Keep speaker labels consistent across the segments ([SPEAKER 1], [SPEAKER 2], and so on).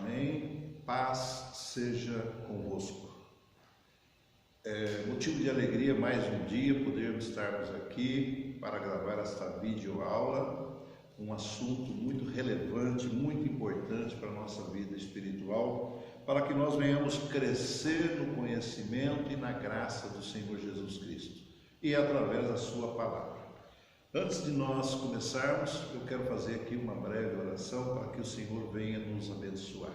[SPEAKER 1] Amém. Paz seja convosco. É motivo de alegria mais um dia podermos estarmos aqui para gravar esta videoaula, um assunto muito relevante, muito importante para a nossa vida espiritual, para que nós venhamos crescer no conhecimento e na graça do Senhor Jesus Cristo e através da sua palavra. Antes de nós começarmos, eu quero fazer aqui uma breve oração para que o Senhor venha nos abençoar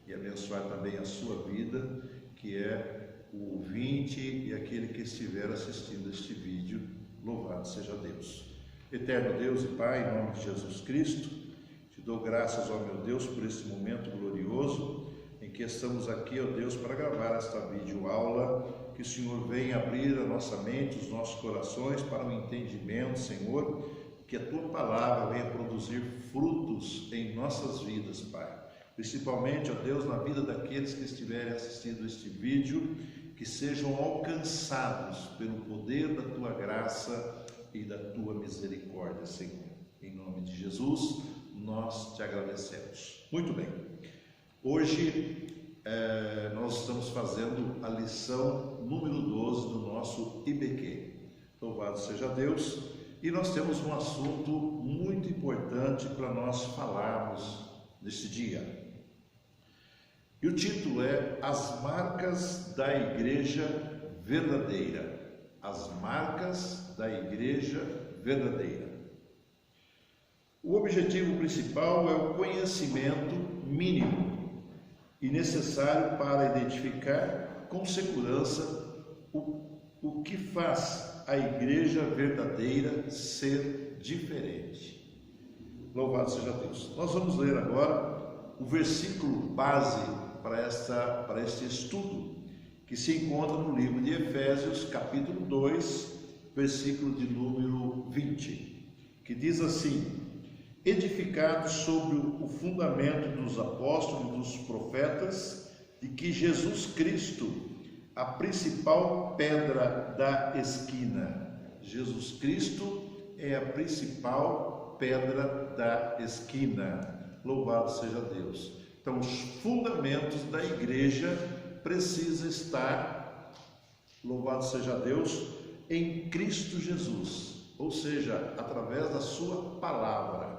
[SPEAKER 1] e abençoar também a sua vida, que é o ouvinte e aquele que estiver assistindo este vídeo. Louvado seja Deus. Eterno Deus e Pai, em nome de Jesus Cristo, te dou graças, ó meu Deus, por esse momento glorioso em que estamos aqui, ó Deus, para gravar esta videoaula. Que o Senhor venha abrir a nossa mente, os nossos corações para o entendimento, Senhor, que a Tua Palavra venha produzir frutos em nossas vidas, Pai. Principalmente, ó Deus, na vida daqueles que estiverem assistindo este vídeo, que sejam alcançados pelo poder da Tua graça e da Tua misericórdia, Senhor. Em nome de Jesus, nós te agradecemos. Muito bem. Hoje nós estamos fazendo a lição número 12 do nosso IBQ. Louvado seja Deus. E nós temos um assunto muito importante para nós falarmos neste dia. E o título é As Marcas da Igreja Verdadeira. As Marcas da Igreja Verdadeira. O objetivo principal é o conhecimento mínimo e necessário para identificar com segurança o que faz a igreja verdadeira ser diferente. Louvado seja Deus. Nós vamos ler agora o versículo base para este estudo, que se encontra no livro de Efésios, capítulo 2, versículo de número 20, que diz assim: edificados sobre o fundamento dos apóstolos e dos profetas, de que Jesus Cristo, a principal pedra da esquina. Jesus Cristo é a principal pedra da esquina. Louvado seja Deus. Então, os fundamentos da igreja precisam estar, louvado seja Deus, em Cristo Jesus, ou seja, através da sua palavra.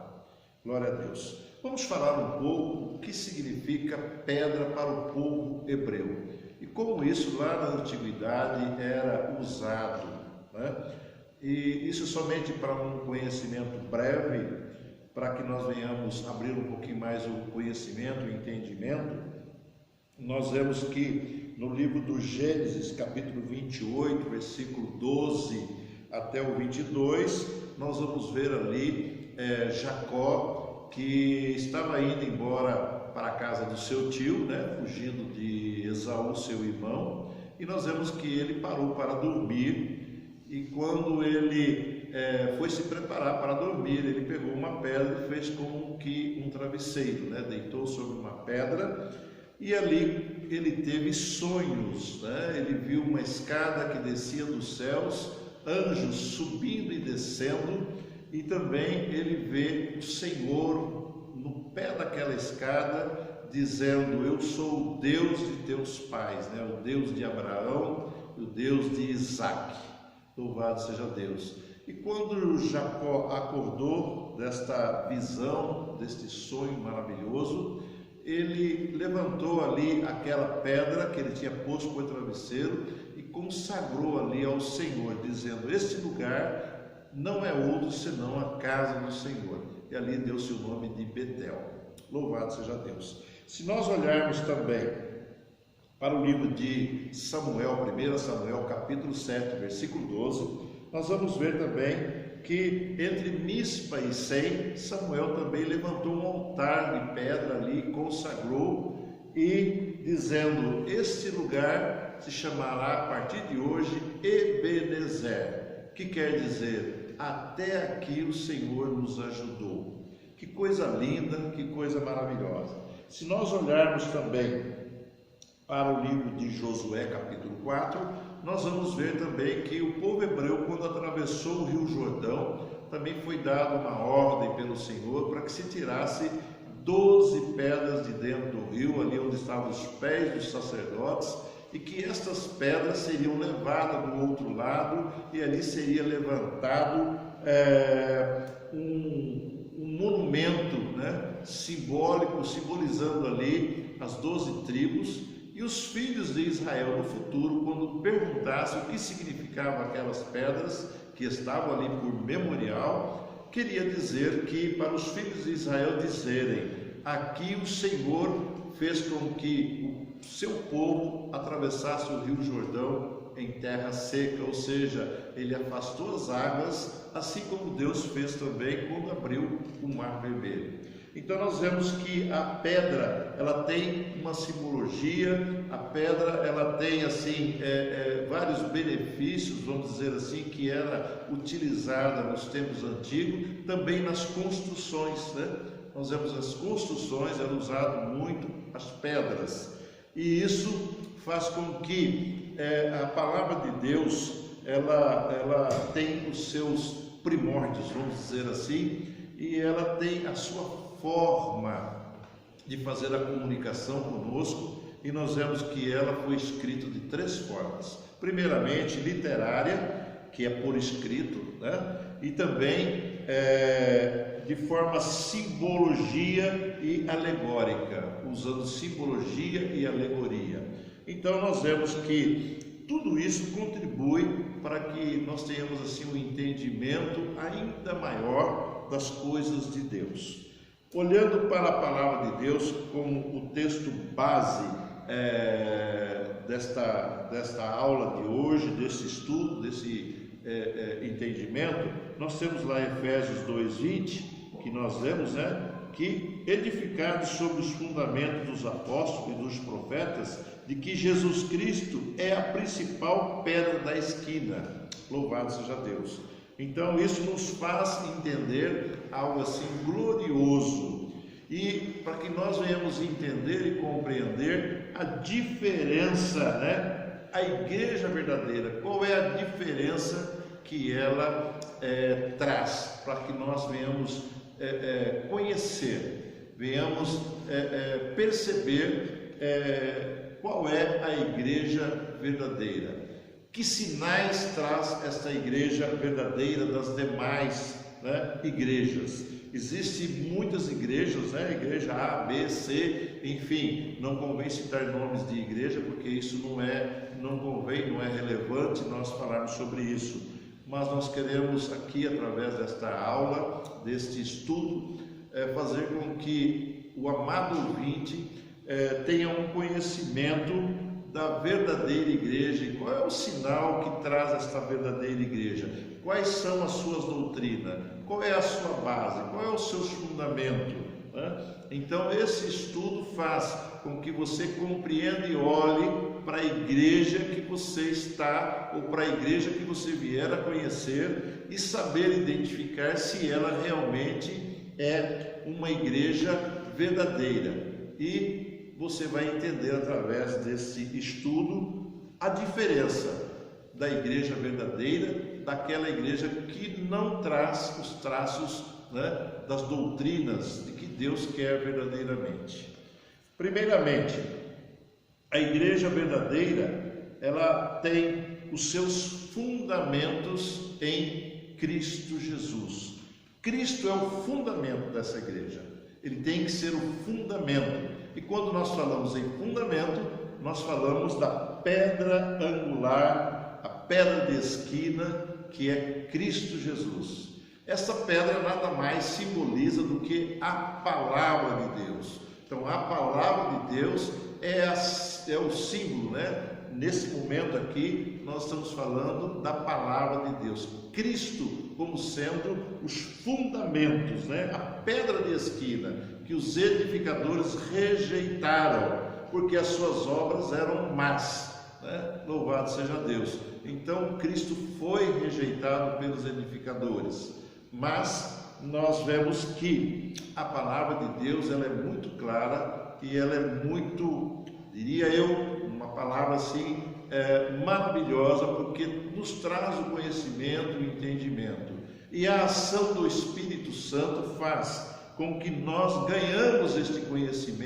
[SPEAKER 1] Glória a Deus. Vamos falar um pouco o que significa pedra para o povo hebreu e como isso lá na antiguidade era usado, né? E isso somente para um conhecimento breve, para que nós venhamos abrir um pouquinho mais o conhecimento, o entendimento. Nós vemos que no livro do Gênesis, capítulo 28, versículo 12 até o 22, nós vamos ver ali Jacó, que estava indo embora para a casa do seu tio, né, fugindo de Esaú, seu irmão, e nós vemos que ele parou para dormir, e quando ele foi se preparar para dormir, ele pegou uma pedra e fez como que um travesseiro, né, deitou sobre uma pedra, e ali ele teve sonhos, né, ele viu uma escada que descia dos céus, anjos subindo e descendo, e também ele vê o Senhor no pé daquela escada dizendo: eu sou o Deus de teus pais, né? O Deus de Abraão, o Deus de Isaac. Louvado seja Deus. E quando Jacó acordou desta visão, deste sonho maravilhoso, ele levantou ali aquela pedra que ele tinha posto por travesseiro e consagrou ali ao Senhor, dizendo: este lugar não é outro senão a casa do Senhor. E ali deu-se o nome de Betel. Louvado seja Deus. Se nós olharmos também para o livro de Samuel, 1 Samuel, capítulo 7, versículo 12, nós vamos ver também que entre Mispa e Sem, Samuel também levantou um altar de pedra ali e consagrou, e dizendo: este lugar se chamará a partir de hoje Ebenezer, que quer dizer: até aqui o Senhor nos ajudou. Que coisa linda, que coisa maravilhosa. Se nós olharmos também para o livro de Josué, capítulo 4, nós vamos ver também que o povo hebreu, quando atravessou o rio Jordão, também foi dada uma ordem pelo Senhor para que se tirasse 12 pedras de dentro do rio, ali onde estavam os pés dos sacerdotes, e que estas pedras seriam levadas do outro lado, e ali seria levantado um monumento, né, simbólico, simbolizando ali as 12 tribos, e os filhos de Israel no futuro, quando perguntassem o que significavam aquelas pedras que estavam ali por memorial, queria dizer que para os filhos de Israel dizerem: aqui o Senhor fez com que o seu povo atravessasse o Rio Jordão em terra seca, ou seja, ele afastou as águas, assim como Deus fez também quando abriu o Mar Vermelho. Então nós vemos que a pedra, ela tem uma simbologia, a pedra, ela tem assim vários benefícios, vamos dizer assim, que era utilizada nos tempos antigos, também nas construções, né? Nós vemos as construções, era usado muito as pedras, e isso faz com que a palavra de Deus, ela tem os seus primórdios, vamos dizer assim, e ela tem a sua forma de fazer a comunicação conosco, e nós vemos que ela foi escrita de 3 formas. Primeiramente, literária, que é por escrito, né? E também de forma simbologia e alegórica, usando simbologia e alegoria. Então nós vemos que tudo isso contribui para que nós tenhamos assim um entendimento ainda maior das coisas de Deus. Olhando para a palavra de Deus como o texto base desta aula de hoje, desse estudo, desse entendimento, nós temos lá Efésios 2:20, que nós lemos, né? Que edificados sobre os fundamentos dos apóstolos e dos profetas, de que Jesus Cristo é a principal pedra da esquina. Louvado seja Deus. Então isso nos faz entender algo assim glorioso, e para que nós venhamos entender e compreender a diferença, né? A igreja verdadeira, qual é a diferença que ela traz, para que nós venhamos conhecer, venhamos perceber qual é a igreja verdadeira. Que sinais traz esta igreja verdadeira das demais, né, igrejas? Existem muitas igrejas, né? Igreja A, B, C, enfim, não convém citar nomes de igreja, porque isso não convém, não é relevante nós falarmos sobre isso. Mas nós queremos aqui, através desta aula, deste estudo, fazer com que o amado ouvinte tenha um conhecimento da verdadeira igreja. E qual é o sinal que traz esta verdadeira igreja? Quais são as suas doutrinas? Qual é a sua base? Qual é o seu fundamento? Né? Então esse estudo faz com que você compreenda e olhe para a igreja que você está, ou para a igreja que você vier a conhecer, e saber identificar se ela realmente é uma igreja verdadeira. E você vai entender através desse estudo a diferença da igreja verdadeira daquela igreja que não traz os traços, né, das doutrinas de que Deus quer verdadeiramente. Primeiramente, a igreja verdadeira, ela tem os seus fundamentos em Cristo Jesus. Cristo é o fundamento dessa igreja. Ele tem que ser o fundamento. E quando nós falamos em fundamento, nós falamos da pedra angular, a pedra de esquina, que é Cristo Jesus. Essa pedra nada mais simboliza do que a palavra de Deus. Então a palavra de Deus é o símbolo, né? Nesse momento aqui nós estamos falando da palavra de Deus, Cristo como sendo os fundamentos, né? A pedra de esquina que os edificadores rejeitaram, porque as suas obras eram más, né? Louvado seja Deus. Então Cristo foi rejeitado pelos edificadores, mas nós vemos que a palavra de Deus, ela é muito clara e ela é muito, diria eu, uma palavra assim maravilhosa, porque nos traz o conhecimento, o entendimento, e a ação do Espírito Santo faz com que nós ganhamos este conhecimento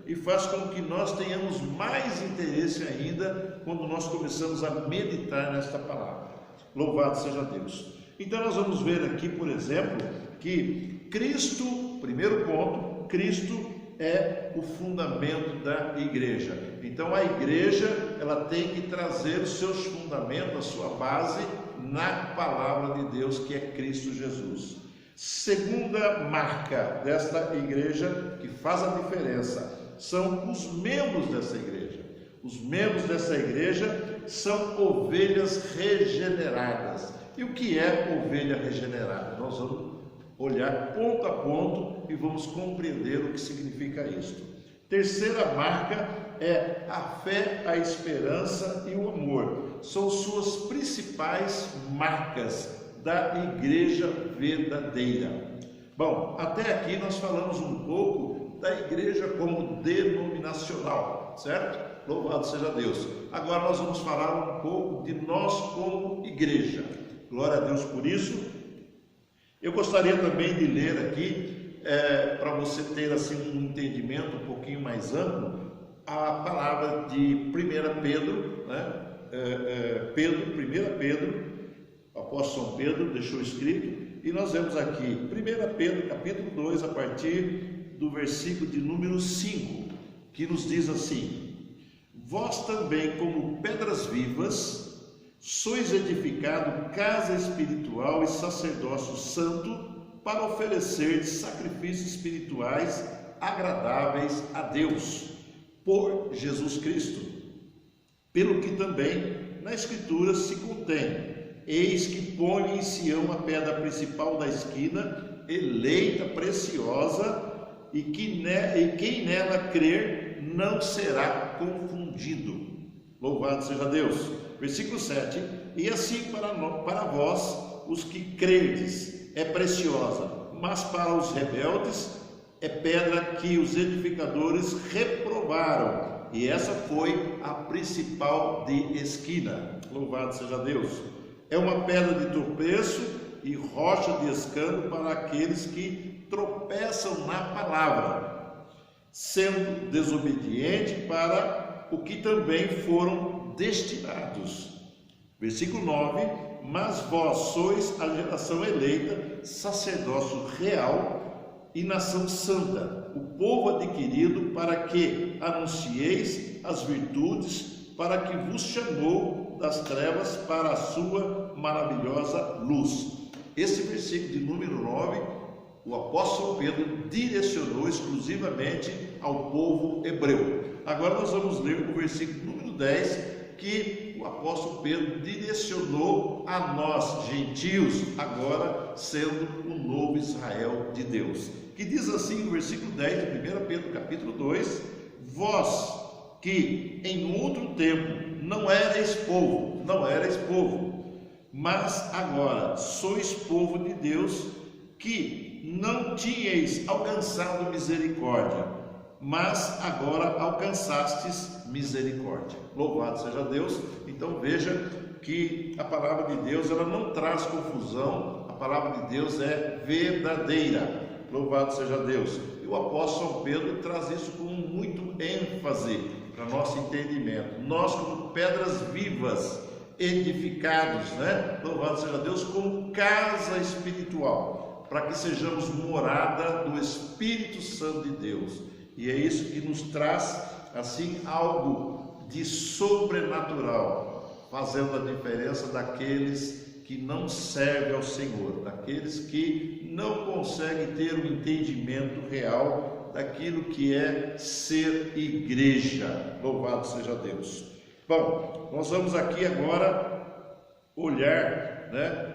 [SPEAKER 1] e faz com que nós tenhamos mais interesse ainda quando nós começamos a meditar nesta palavra. Louvado seja Deus! Então nós vamos ver aqui, por exemplo, que Cristo, primeiro ponto, Cristo é o fundamento da igreja. Então a igreja, ela tem que trazer os seus fundamentos, a sua base na palavra de Deus, que é Cristo Jesus. Segunda marca desta igreja, que faz a diferença, são os membros dessa igreja. Os membros dessa igreja são ovelhas regeneradas. E o que é ovelha regenerada? Nós vamos olhar ponto a ponto e vamos compreender o que significa isto. Terceira marca é a fé, a esperança e o amor. São suas principais marcas da igreja verdadeira. Bom, até aqui nós falamos um pouco da igreja como denominacional, certo? Louvado seja Deus. Agora nós vamos falar um pouco de nós como igreja. Glória a Deus por isso. Eu gostaria também de ler aqui, para você ter assim um entendimento um pouquinho mais amplo, a palavra de 1 Pedro, né? 1 Pedro, o apóstolo São Pedro deixou escrito, e nós vemos aqui, 1 Pedro, capítulo 2, a partir do versículo de número 5, que nos diz assim: vós também, como pedras vivas, sois edificado casa espiritual e sacerdócio santo, para oferecer sacrifícios espirituais agradáveis a Deus, por Jesus Cristo. Pelo que também na Escritura se contém: eis que põe em Sião a pedra principal da esquina, eleita, preciosa, e quem nela crer não será confundido. Louvado seja Deus. Versículo 7: e assim para vós, os que credes, é preciosa, mas para os rebeldes é pedra que os edificadores reprovaram, e essa foi a principal de esquina. Louvado seja Deus. É uma pedra de tropeço e rocha de escândalo para aqueles que tropeçam na palavra, sendo desobediente para o que também foram destinados. Versículo 9: mas vós sois a geração eleita, sacerdócio real e nação santa, o povo adquirido, para que anuncieis as virtudes, para que vos chamou das trevas para a sua maravilhosa luz. Esse versículo de número 9, o apóstolo Pedro direcionou exclusivamente ao povo hebreu. Agora nós vamos ler o versículo número 10, que o apóstolo Pedro direcionou a nós, gentios, agora sendo o novo Israel de Deus, que diz assim no versículo 10 de 1 Pedro capítulo 2: vós que em outro tempo não erais povo, mas agora sois povo de Deus, que não tinhais alcançado misericórdia, mas agora alcançastes misericórdia. Louvado seja Deus. Então veja que a palavra de Deus, ela não traz confusão, a palavra de Deus é verdadeira. Louvado seja Deus. E o apóstolo São Pedro traz isso com muito ênfase para nosso entendimento. Nós, como pedras vivas, edificados, né? Louvado seja Deus, como casa espiritual, para que sejamos morada do Espírito Santo de Deus. E é isso que nos traz, assim, algo de sobrenatural, fazendo a diferença daqueles que não servem ao Senhor, daqueles que não conseguem ter um entendimento real daquilo que é ser igreja. Louvado seja Deus. Bom, nós vamos aqui agora olhar, né,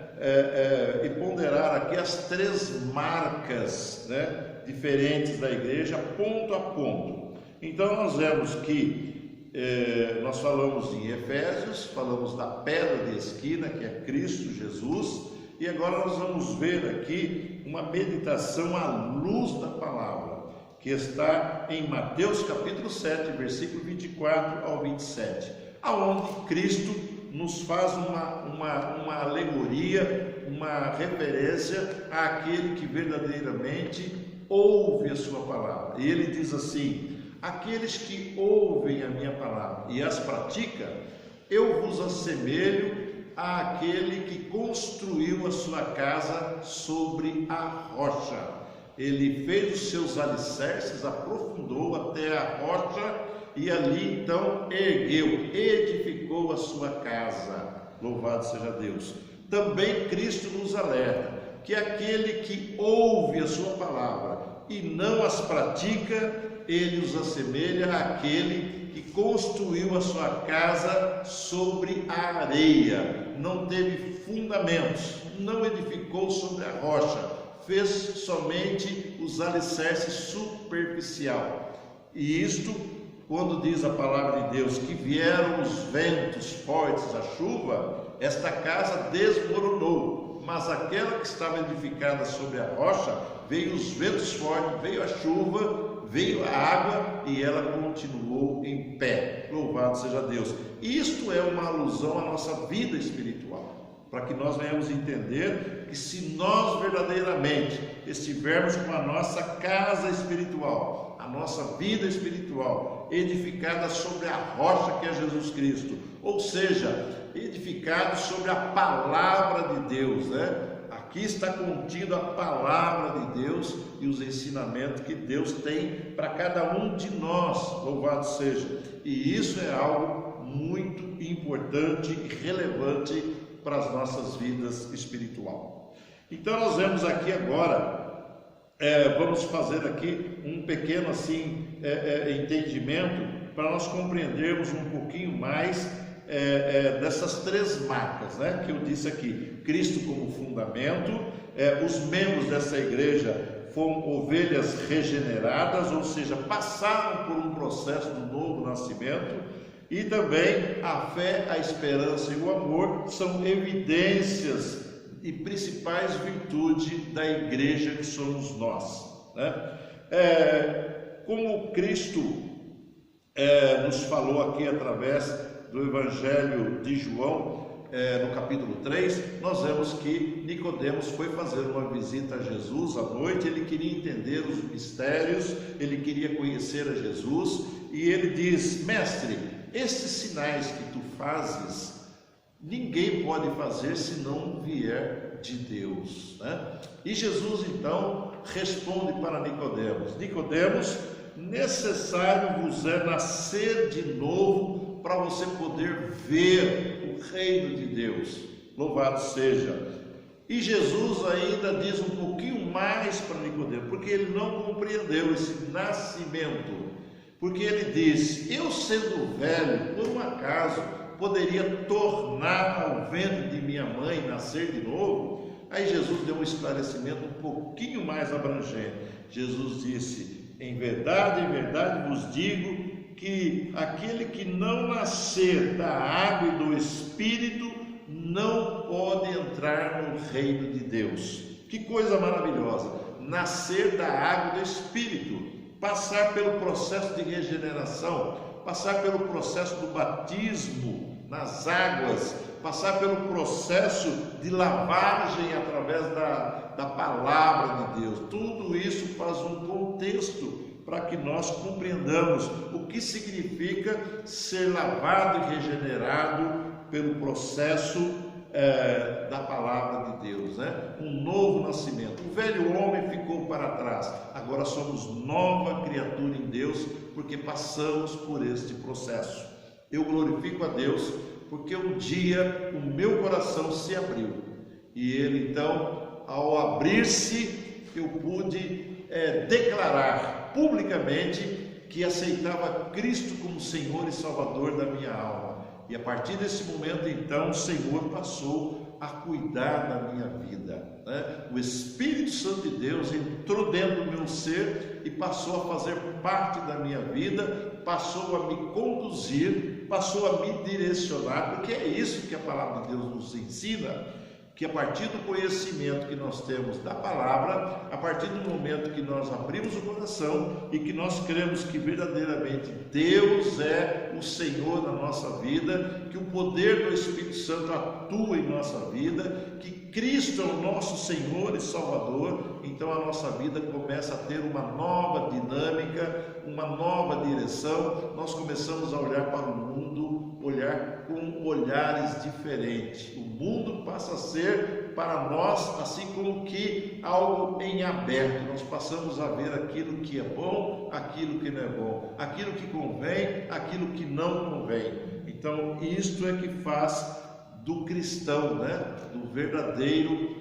[SPEAKER 1] e ponderar aqui as três marcas, né, diferentes da igreja, ponto a ponto. Então nós vemos que nós falamos em Efésios, falamos da pedra de esquina, que é Cristo Jesus, e agora nós vamos ver aqui uma meditação à luz da palavra, que está em Mateus capítulo 7, versículo 24 ao 27, aonde Cristo nos faz uma alegoria, uma referência àquele que verdadeiramente ouve a sua palavra. E ele diz assim: aqueles que ouvem a minha palavra e as praticam, eu vos assemelho àquele que construiu a sua casa sobre a rocha. Ele fez os seus alicerces, aprofundou até a rocha e ali então ergueu, edificou a sua casa. Louvado seja Deus. Também Cristo nos alerta que aquele que ouve a sua palavra e não as pratica, ele os assemelha àquele que construiu a sua casa sobre a areia, não teve fundamentos, não edificou sobre a rocha, fez somente os alicerces superficial. E isto, quando diz a palavra de Deus que vieram os ventos fortes, a chuva, esta casa desmoronou, mas aquela que estava edificada sobre a rocha, veio os ventos fortes, veio a chuva, veio a água e ela continuou em pé. Louvado seja Deus. Isto é uma alusão à nossa vida espiritual, para que nós venhamos entender que se nós verdadeiramente estivermos com a nossa casa espiritual, a nossa vida espiritual, edificada sobre a rocha que é Jesus Cristo, ou seja, edificado sobre a palavra de Deus, né? Aqui está contido a palavra de Deus e os ensinamentos que Deus tem para cada um de nós, louvado seja. E isso é algo muito importante e relevante para as nossas vidas espiritual. Então nós vemos aqui agora, vamos fazer aqui um pequeno entendimento para nós compreendermos um pouquinho mais dessas três marcas, né, que eu disse aqui. Cristo como fundamento, os membros dessa igreja foram ovelhas regeneradas, ou seja, passaram por um processo do novo nascimento, e também a fé, a esperança e o amor são evidências e principais virtudes da igreja que somos nós, né? Como Cristo nos falou aqui através do Evangelho de João, no capítulo 3, nós vemos que Nicodemos foi fazer uma visita a Jesus à noite. Ele queria entender os mistérios, ele queria conhecer a Jesus, e ele diz: mestre, estes sinais que tu fazes, ninguém pode fazer se não vier de Deus, né? E Jesus então responde para Nicodemos: Nicodemos, necessário vos é nascer de novo para você poder ver o reino de Deus. Louvado seja. E Jesus ainda diz um pouquinho mais para Nicodemos, porque ele não compreendeu esse nascimento. Porque ele diz: eu sendo velho, por um acaso, poderia tornar ao ventre de minha mãe nascer de novo? Aí Jesus deu um esclarecimento um pouquinho mais abrangente. Jesus disse: em verdade vos digo, que aquele que não nascer da água e do Espírito não pode entrar no reino de Deus. Que coisa maravilhosa! Nascer da água e do Espírito, passar pelo processo de regeneração, passar pelo processo do batismo nas águas, passar pelo processo de lavagem através da palavra de Deus. Tudo isso faz um contexto para que nós compreendamos o que significa ser lavado e regenerado pelo processo da palavra de Deus, né? Um novo nascimento. O velho homem ficou para trás, agora somos nova criatura em Deus, porque passamos por este processo. Eu glorifico a Deus, porque um dia o meu coração se abriu, e ele então, ao abrir-se, eu pude declarar publicamente que aceitava Cristo como Senhor e Salvador da minha alma. E a partir desse momento, então, o Senhor passou a cuidar da minha vida, né? O Espírito Santo de Deus entrou dentro do meu ser e passou a fazer parte da minha vida, passou a me conduzir, passou a me direcionar, porque é isso que a palavra de Deus nos ensina, que a partir do conhecimento que nós temos da palavra, a partir do momento que nós abrimos o coração e que nós cremos que verdadeiramente Deus é o Senhor da nossa vida, que o poder do Espírito Santo atua em nossa vida, que Cristo é o nosso Senhor e Salvador, então a nossa vida começa a ter uma nova dinâmica, uma nova direção, nós começamos a olhar para o mundo, olhar com olhares diferentes. O mundo passa a ser para nós assim como que algo em aberto. Nós passamos a ver aquilo que é bom, aquilo que não é bom, aquilo que convém, aquilo que não convém. Então isto é que faz do cristão, né, do verdadeiro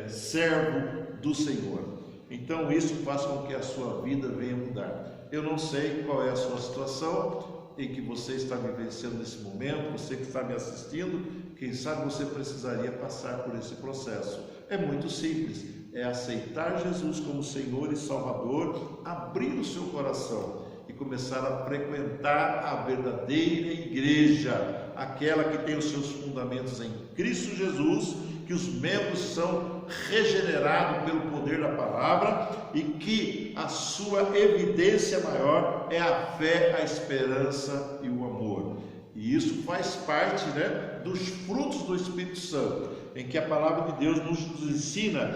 [SPEAKER 1] servo do Senhor. Então isso faz com que a sua vida venha mudar. Eu não sei qual é a sua situação em que você está vivenciando nesse momento, você que está me assistindo, quem sabe você precisaria passar por esse processo. É muito simples, é aceitar Jesus como Senhor e Salvador, abrir o seu coração e começar a frequentar a verdadeira igreja, aquela que tem os seus fundamentos em Cristo Jesus, que os membros são regenerados pelo poder da palavra e que a sua evidência maior é a fé, a esperança e o amor. E isso faz parte, né, dos frutos do Espírito Santo, em que a palavra de Deus nos ensina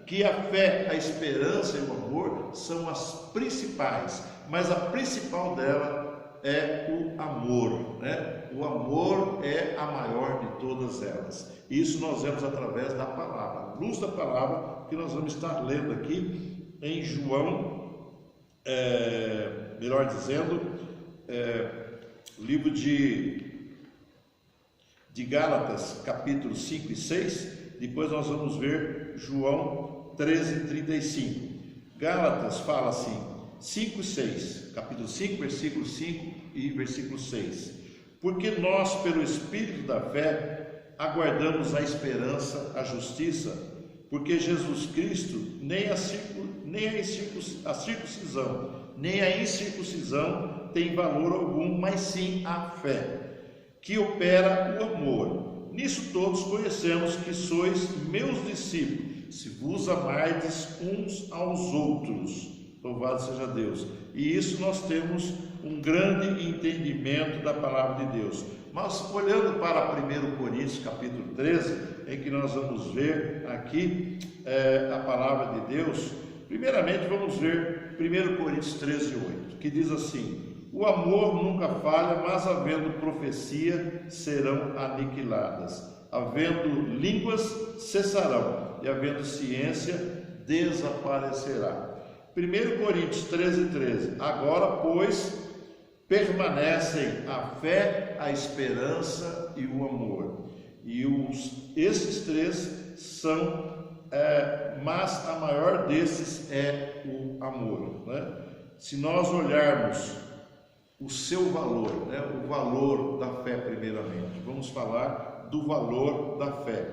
[SPEAKER 1] que a fé, a esperança e o amor são as principais, mas a principal dela é o amor, né? O amor é a maior de todas elas. Isso nós vemos através da palavra, a luz da palavra, que nós vamos estar lendo aqui em João, melhor dizendo, livro de Gálatas, capítulo 5 e 6, depois nós vamos ver João 13:35. Gálatas fala assim, 5 e 6, capítulo 5, versículo 5 e versículo 6. Porque nós, pelo Espírito da fé, aguardamos a esperança, a justiça, porque Jesus Cristo, nem a circuncisão, nem a incircuncisão tem valor algum, mas sim a fé, que opera o amor. Nisso todos conhecemos que sois meus discípulos, se vos amardes uns aos outros. Louvado seja Deus. E isso nós temos um grande entendimento da palavra de Deus. Mas olhando para 1 Coríntios capítulo 13, em que nós vamos ver aqui a palavra de Deus, primeiramente vamos ver 1 Coríntios 13:8, que diz assim: o amor nunca falha, mas havendo profecia serão aniquiladas, havendo línguas cessarão, e havendo ciência desaparecerá. 1 Coríntios 13:13. Agora, pois, permanecem a fé, a esperança e o amor. E esses três são, mas a maior desses é o amor, né? Se nós olharmos o seu valor, né? O valor da fé primeiramente, vamos falar do valor da fé.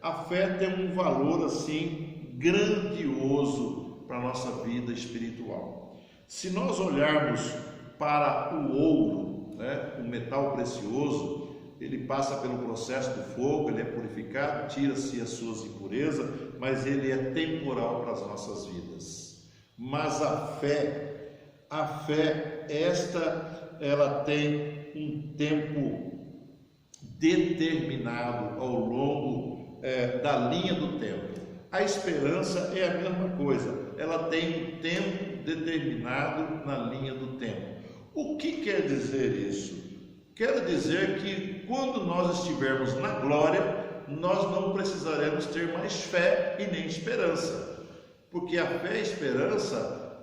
[SPEAKER 1] A fé tem um valor assim grandioso para a nossa vida espiritual. Se nós olharmos para o ouro, né, o metal precioso, ele passa pelo processo do fogo, ele é purificado, tira-se as suas impurezas, mas ele é temporal para as nossas vidas. Mas a fé, ela tem um tempo determinado ao longo da linha do tempo. A esperança é a mesma coisa, ela tem um tempo determinado na linha do tempo. O que quer dizer isso? Quer dizer que quando nós estivermos na glória, nós não precisaremos ter mais fé e nem esperança, porque a fé e a esperança,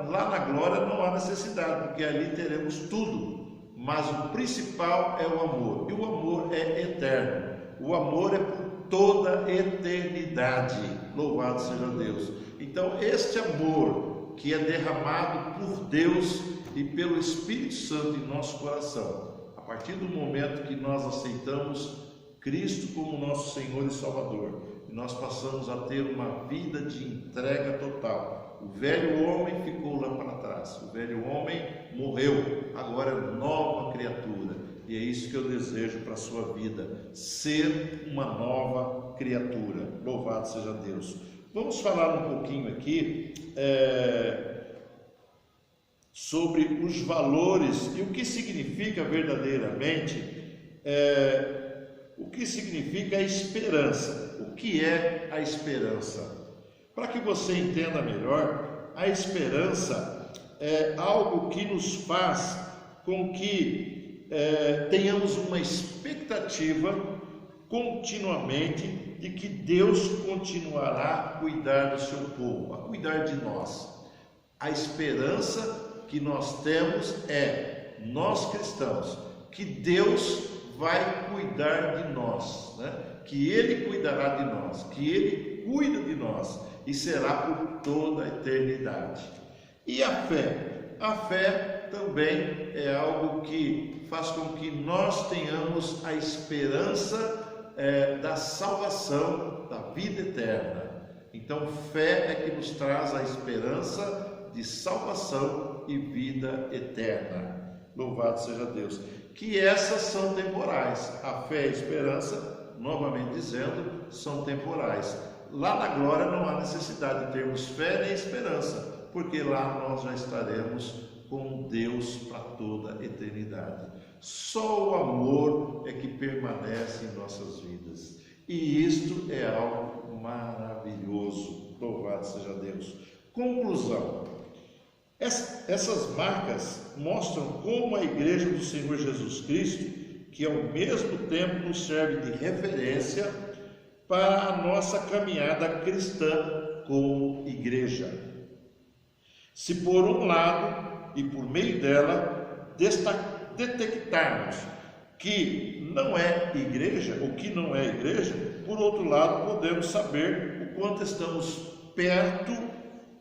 [SPEAKER 1] lá na glória não há necessidade, porque ali teremos tudo, mas o principal é o amor, e o amor é eterno, o amor é por toda a eternidade. Louvado seja Deus. Então este amor que é derramado por Deus e pelo Espírito Santo em nosso coração, a partir do momento que nós aceitamos Cristo como nosso Senhor e Salvador, e nós passamos a ter uma vida de entrega total. O velho homem ficou lá para trás, o velho homem morreu, agora é nova criatura. E é isso que eu desejo para a sua vida, ser uma nova criatura. Louvado seja Deus. Vamos falar um pouquinho aqui sobre os valores e o que significa verdadeiramente, o que significa a esperança. O que é a esperança? Para que você entenda melhor, a esperança algo que nos faz com que tenhamos uma expectativa continuamente de que Deus continuará a cuidar do seu povo, a cuidar de nós. A esperança que nós temos nós cristãos, que Deus vai cuidar de nós, né? Que Ele cuidará de nós, que Ele cuida de nós e será por toda a eternidade. E a fé? A fé também é algo que faz com que nós tenhamos a esperança da salvação, da vida eterna. Então, fé é que nos traz a esperança de salvação e vida eterna. Louvado seja Deus. Que essas são temporais. A fé e a esperança, novamente dizendo, são temporais. Lá na glória não há necessidade de termos fé nem esperança, porque lá nós já estaremos com Deus para toda a eternidade. Só o amor é que permanece em nossas vidas. E isto é algo maravilhoso. Louvado seja Deus. Conclusão. Essas marcas mostram como a Igreja do Senhor Jesus Cristo, que ao mesmo tempo nos serve de referência para a nossa caminhada cristã como igreja. Se por um lado e por meio dela detectarmos que não é igreja, o que não é igreja, por outro lado podemos saber o quanto estamos perto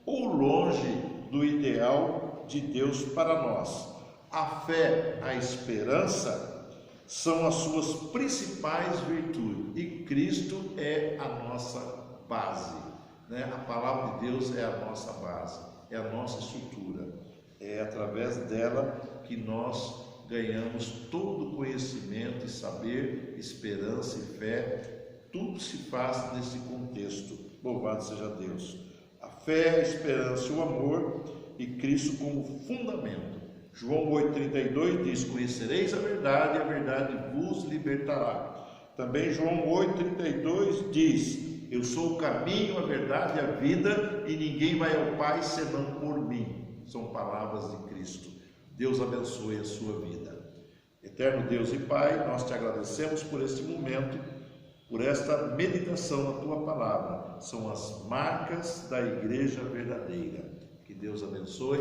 [SPEAKER 1] ou longe do ideal de Deus para nós. A fé, a esperança são as suas principais virtudes e Cristo é a nossa base, né? A palavra de Deus é a nossa base, é a nossa estrutura. É através dela que nós ganhamos todo conhecimento e saber, esperança e fé. Tudo se faz nesse contexto. Louvado seja Deus. A fé, a esperança e o amor e Cristo como fundamento. João 8,32 diz: conhecereis a verdade e a verdade vos libertará. Também João 8,32 diz: eu sou o caminho, a verdade e a vida, e ninguém vai ao Pai senão por mim. São palavras de Cristo. Deus abençoe a sua vida. Eterno Deus e Pai, nós te agradecemos por este momento, por esta meditação na tua palavra. São as marcas da igreja verdadeira. Que Deus abençoe.